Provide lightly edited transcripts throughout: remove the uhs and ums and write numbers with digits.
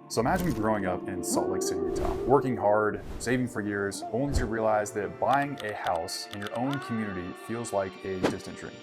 So imagine growing up in Salt Lake City, Utah, working hard, saving for years, only to realize that buying a house in your own community feels like a distant dream.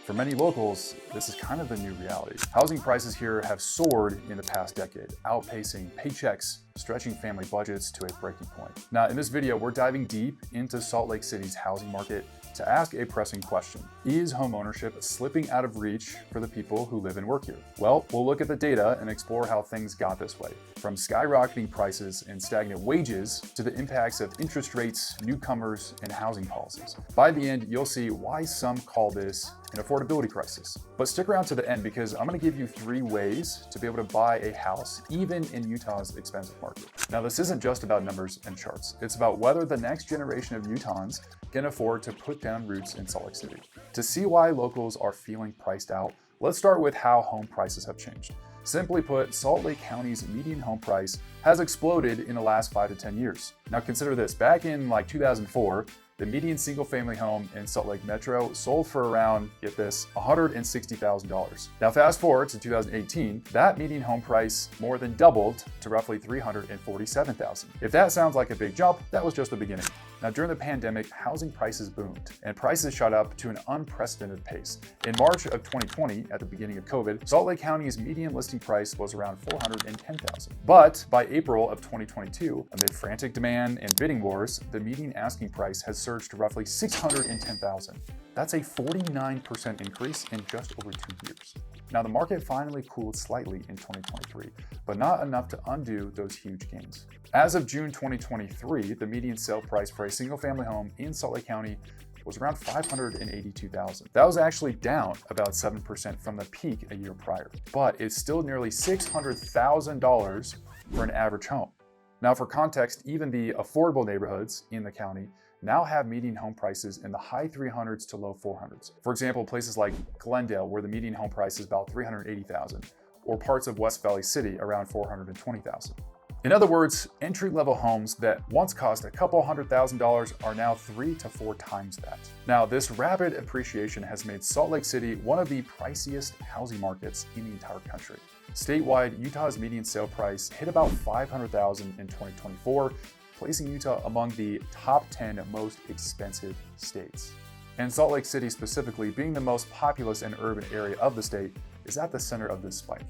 For many locals, this is kind of the new reality. Housing prices here have soared in the past decade, outpacing paychecks, stretching family budgets to a breaking point. Now, in this video, we're diving deep into Salt Lake City's housing market to ask a pressing question. Is homeownership slipping out of reach for the people who live and work here? Well, we'll look at the data and explore how things got this way, from skyrocketing prices and stagnant wages to the impacts of interest rates, newcomers, and housing policies. By the end, you'll see why some call this an affordability crisis. But stick around to the end because I'm going to give you 3 ways to be able to buy a house even in Utah's expensive market. Now, this isn't just about numbers and charts. It's about whether the next generation of Utahns can afford to put down roots in Salt Lake City. To see why locals are feeling priced out, let's start with how home prices have changed. Simply put, Salt Lake County's median home price has exploded in the last 5 to 10 years. Now consider this, back in 2004, the median single-family home in Salt Lake Metro sold for around, get this, $160,000. Now fast forward to 2018, that median home price more than doubled to roughly $347,000. If that sounds like a big jump, that was just the beginning. Now during the pandemic, housing prices boomed and prices shot up to an unprecedented pace. In March of 2020, at the beginning of COVID, Salt Lake County's median listing price was around $410,000. But by April of 2022, amid frantic demand and bidding wars, the median asking price has surged to roughly $610,000. That's a 49% increase in just over 2 years. Now the market finally cooled slightly in 2023, but not enough to undo those huge gains. As of June 2023, the median sale price for a single-family home in Salt Lake County was around $582,000. That was actually down about 7% from the peak a year prior, but it's still nearly $600,000 for an average home. Now for context, even the affordable neighborhoods in the county now have median home prices in the high 300s to low 400s. For example, places like Glendale, where the median home price is about $380,000, or parts of West Valley City around $420,000. In other words, entry-level homes that once cost a couple $100,000 are now 3 to 4 times that. Now, this rapid appreciation has made Salt Lake City one of the priciest housing markets in the entire country. Statewide, Utah's median sale price hit about $500,000 in 2024, placing Utah among the top 10 most expensive states. And Salt Lake City specifically, being the most populous and urban area of the state, is at the center of this spike.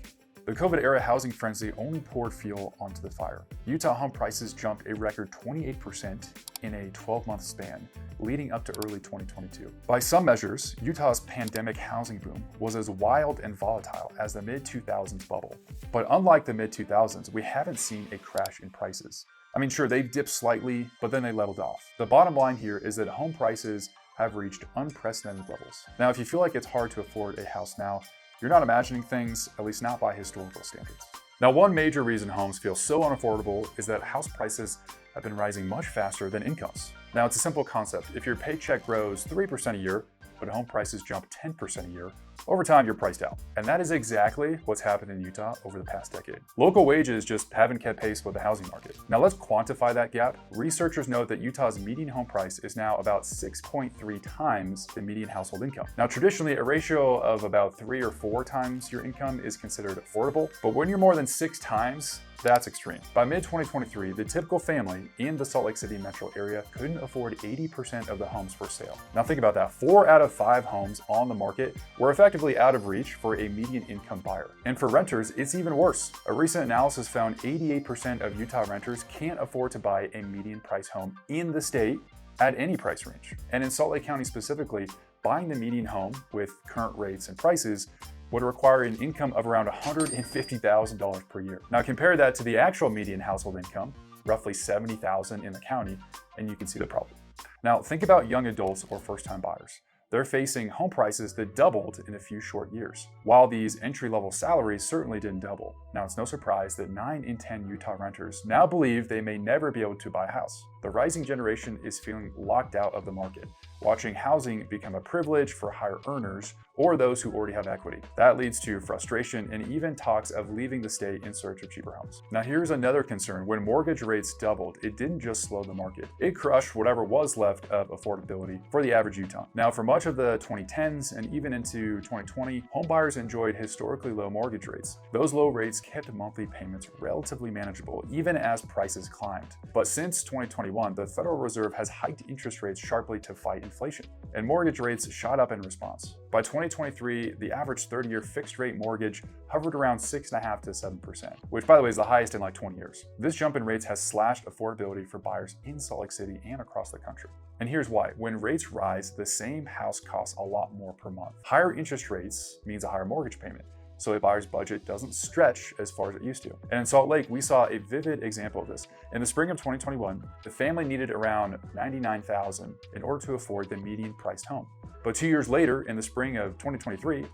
The COVID-era housing frenzy only poured fuel onto the fire. Utah home prices jumped a record 28% in a 12-month span, leading up to early 2022. By some measures, Utah's pandemic housing boom was as wild and volatile as the mid-2000s bubble. But unlike the mid-2000s, we haven't seen a crash in prices. I mean, sure, they've dipped slightly, but then they leveled off. The bottom line here is that home prices have reached unprecedented levels. Now, if you feel like it's hard to afford a house now, you're not imagining things, at least not by historical standards. Now, one major reason homes feel so unaffordable is that house prices have been rising much faster than incomes. Now, it's a simple concept. If your paycheck grows 3% a year, but home prices jump 10% a year, over time you're priced out. And that is exactly what's happened in Utah over the past decade. Local wages just haven't kept pace with the housing market. Now let's quantify that gap. Researchers note that Utah's median home price is now about 6.3 times the median household income. Now traditionally, a ratio of about 3 or 4 times your income is considered affordable, but when you're more than 6 times, that's extreme. By mid-2023, the typical family in the Salt Lake City metro area couldn't afford 80% of the homes for sale. Now think about that. 4 out of 5 homes on the market were effectively out of reach for a median income buyer. And for renters, it's even worse. A recent analysis found 88% of Utah renters can't afford to buy a median price home in the state at any price range. And in Salt Lake County specifically, buying the median home with current rates and prices would require an income of around $150,000 per year. Now compare that to the actual median household income, roughly $70,000 in the county, and you can see the problem. Now think about young adults or first-time buyers. They're facing home prices that doubled in a few short years, while these entry-level salaries certainly didn't double. Now it's no surprise that 9 in 10 Utah renters now believe they may never be able to buy a house. The rising generation is feeling locked out of the market, watching housing become a privilege for higher earners or those who already have equity. That leads to frustration and even talks of leaving the state in search of cheaper homes. Now here's another concern. When mortgage rates doubled, it didn't just slow the market. It crushed whatever was left of affordability for the average Utah. Now for much of the 2010s and even into 2020, homebuyers enjoyed historically low mortgage rates. Those low rates kept monthly payments relatively manageable, even as prices climbed. But since 2021, the Federal Reserve has hiked interest rates sharply to fight inflation, and mortgage rates shot up in response. By 2023, the average 30-year fixed-rate mortgage hovered around 6.5% to 7%, which by the way is the highest in like 20 years. This jump in rates has slashed affordability for buyers in Salt Lake City and across the country. And here's why. When rates rise, the same house costs a lot more per month. Higher interest rates means a higher mortgage payment, so a buyer's budget doesn't stretch as far as it used to. And in Salt Lake, we saw a vivid example of this. In the spring of 2021, the family needed around $99,000 in order to afford the median priced home. But 2 years later, in the spring of 2023,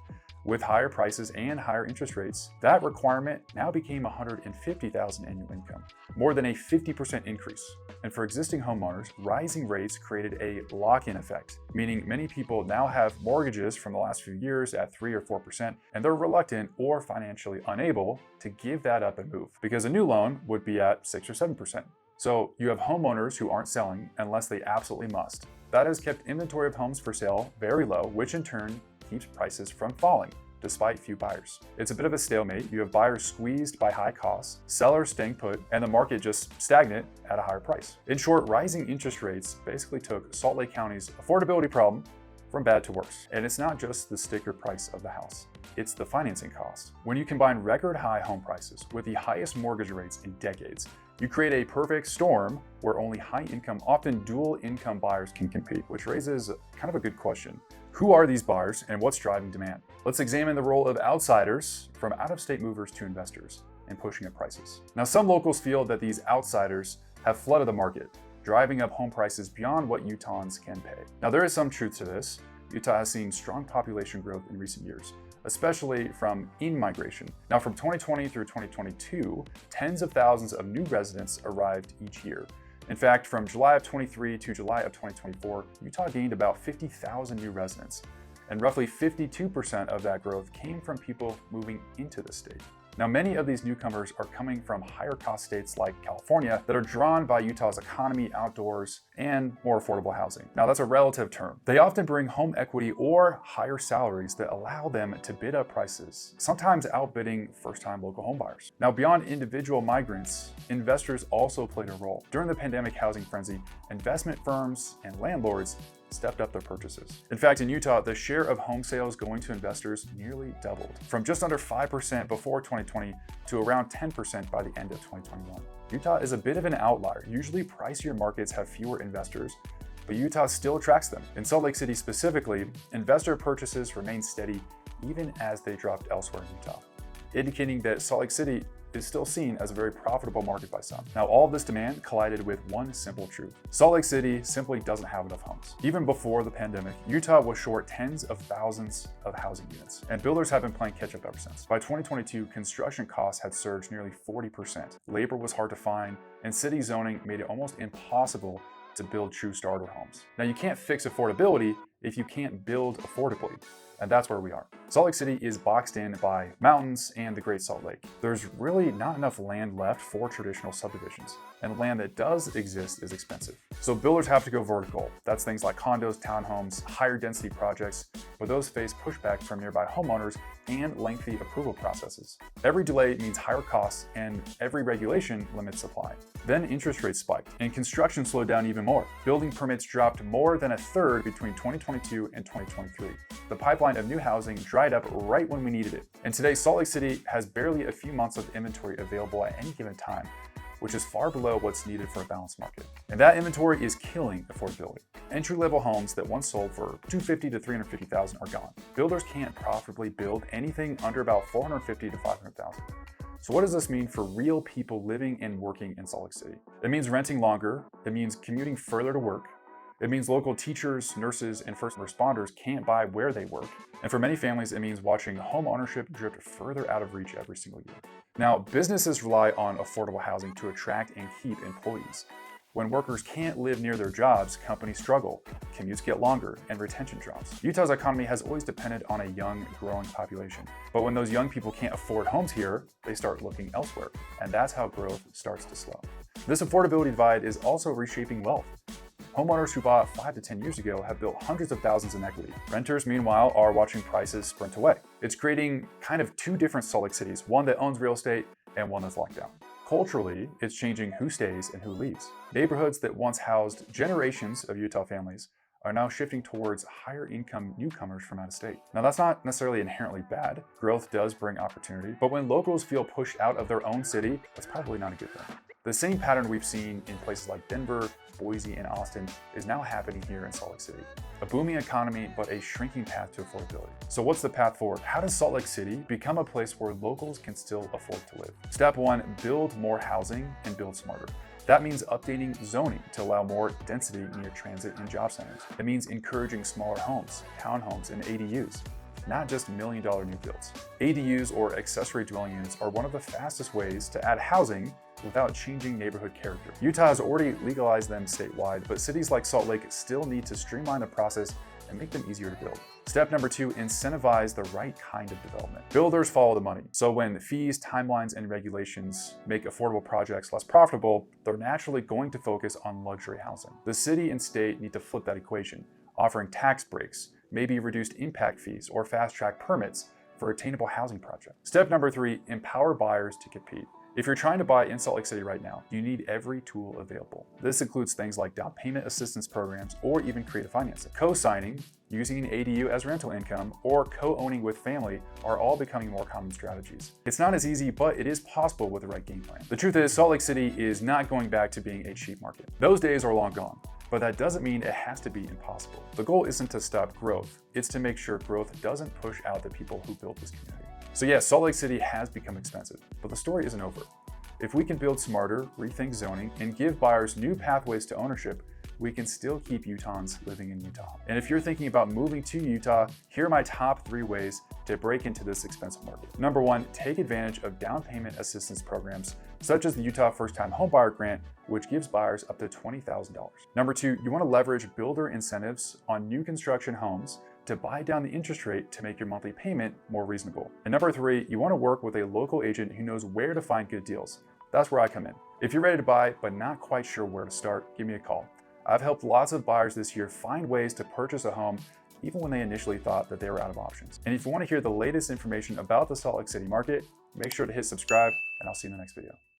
with higher prices and higher interest rates, that requirement now became $150,000 annual income, more than a 50% increase. And for existing homeowners, rising rates created a lock-in effect, meaning many people now have mortgages from the last few years at 3 or 4%, and they're reluctant or financially unable to give that up and move, because a new loan would be at 6 or 7%. So you have homeowners who aren't selling unless they absolutely must. That has kept inventory of homes for sale very low, which in turn keeps prices from falling, despite few buyers. It's a bit of a stalemate. You have buyers squeezed by high costs, sellers staying put, and the market just stagnant at a higher price. In short, rising interest rates basically took Salt Lake County's affordability problem from bad to worse. And it's not just the sticker price of the house, it's the financing cost. When you combine record high home prices with the highest mortgage rates in decades, you create a perfect storm where only high income, often dual income buyers can compete, which raises kind of a good question. Who are these buyers and what's driving demand? Let's examine the role of outsiders, from out-of-state movers to investors, in pushing up prices. Now, some locals feel that these outsiders have flooded the market, driving up home prices beyond what Utahns can pay. Now, there is some truth to this. Utah has seen strong population growth in recent years, especially from in-migration. Now, from 2020 through 2022, tens of thousands of new residents arrived each year. In fact, from July of 23 to July of 2024, Utah gained about 50,000 new residents, and roughly 52% of that growth came from people moving into the state. Now, many of these newcomers are coming from higher cost states like California that are drawn by Utah's economy, outdoors, and more affordable housing. Now, that's a relative term. They often bring home equity or higher salaries that allow them to bid up prices, sometimes outbidding first-time local homebuyers. Now, beyond individual migrants, investors also played a role. During the pandemic housing frenzy, investment firms and landlords stepped up their purchases. In fact, in Utah, the share of home sales going to investors nearly doubled, from just under 5% before 2020 to around 10% by the end of 2021. Utah is a bit of an outlier. Usually pricier markets have fewer investors, but Utah still attracts them. In Salt Lake City specifically, investor purchases remained steady even as they dropped elsewhere in Utah, indicating that Salt Lake City is still seen as a very profitable market by some. Now, all of this demand collided with one simple truth. Salt Lake City simply doesn't have enough homes. Even before the pandemic, Utah was short tens of thousands of housing units, and builders have been playing catch up ever since. By 2022, construction costs had surged nearly 40%. Labor was hard to find, and city zoning made it almost impossible to build true starter homes. Now, you can't fix affordability if you can't build affordably. And that's where we are. Salt Lake City is boxed in by mountains and the Great Salt Lake. There's really not enough land left for traditional subdivisions, and land that does exist is expensive. So builders have to go vertical. That's things like condos, townhomes, higher density projects, but those face pushback from nearby homeowners and lengthy approval processes. Every delay means higher costs, and every regulation limits supply. Then interest rates spiked, and construction slowed down even more. Building permits dropped more than a third between 2022 and 2023. The pipeline of new housing dried up right when we needed it. And today, Salt Lake City has barely a few months of inventory available at any given time, which is far below what's needed for a balanced market. And that inventory is killing affordability. Entry-level homes that once sold for $250,000 to $350,000 are gone. Builders can't profitably build anything under about $450,000 to $500,000. So what does this mean for real people living and working in Salt Lake City? It means renting longer. It means commuting further to work. It means local teachers, nurses, and first responders can't buy where they work. And for many families, it means watching home ownership drift further out of reach every single year. Now, businesses rely on affordable housing to attract and keep employees. When workers can't live near their jobs, companies struggle, commutes get longer, and retention drops. Utah's economy has always depended on a young, growing population. But when those young people can't afford homes here, they start looking elsewhere, and that's how growth starts to slow. This affordability divide is also reshaping wealth. Homeowners who bought 5 to 10 years ago have built hundreds of thousands in equity. Renters, meanwhile, are watching prices sprint away. It's creating kind of two different Salt Lake cities, one that owns real estate and one that's locked down. Culturally, it's changing who stays and who leaves. Neighborhoods that once housed generations of Utah families are now shifting towards higher income newcomers from out of state. Now, that's not necessarily inherently bad. Growth does bring opportunity, but when locals feel pushed out of their own city, that's probably not a good thing. The same pattern we've seen in places like Denver, Boise, and Austin is now happening here in Salt Lake City. A booming economy, but a shrinking path to affordability. So what's the path forward? How does Salt Lake City become a place where locals can still afford to live? Step 1, build more housing and build smarter. That means updating zoning to allow more density near transit and job centers. It means encouraging smaller homes, townhomes, and ADUs, not just million-dollar new builds. ADUs, or accessory dwelling units, are one of the fastest ways to add housing without changing neighborhood character. Utah has already legalized them statewide, but cities like Salt Lake still need to streamline the process and make them easier to build. Step number 2, incentivize the right kind of development. Builders follow the money. So when fees, timelines, and regulations make affordable projects less profitable, they're naturally going to focus on luxury housing. The city and state need to flip that equation, offering tax breaks, maybe reduced impact fees, or fast-track permits for attainable housing projects. Step number 3, empower buyers to compete. If you're trying to buy in Salt Lake City right now, you need every tool available. This includes things like down payment assistance programs or even creative financing. Co-signing, using an ADU as rental income, or co-owning with family are all becoming more common strategies. It's not as easy, but it is possible with the right game plan. The truth is, Salt Lake City is not going back to being a cheap market. Those days are long gone. But that doesn't mean it has to be impossible. The goal isn't to stop growth, it's to make sure growth doesn't push out the people who built this community. So yes, Salt Lake City has become expensive, but the story isn't over. If we can build smarter, rethink zoning, and give buyers new pathways to ownership, we can still keep Utahns living in Utah. And if you're thinking about moving to Utah, here are my top 3 ways to break into this expensive market. Number 1, take advantage of down payment assistance programs, such as the Utah First Time Homebuyer Grant, which gives buyers up to $20,000. Number 2, you want to leverage builder incentives on new construction homes to buy down the interest rate to make your monthly payment more reasonable. And number 3, you want to work with a local agent who knows where to find good deals. That's where I come in. If you're ready to buy, but not quite sure where to start, give me a call. I've helped lots of buyers this year find ways to purchase a home even when they initially thought that they were out of options. And if you want to hear the latest information about the Salt Lake City market, make sure to hit subscribe, and I'll see you in the next video.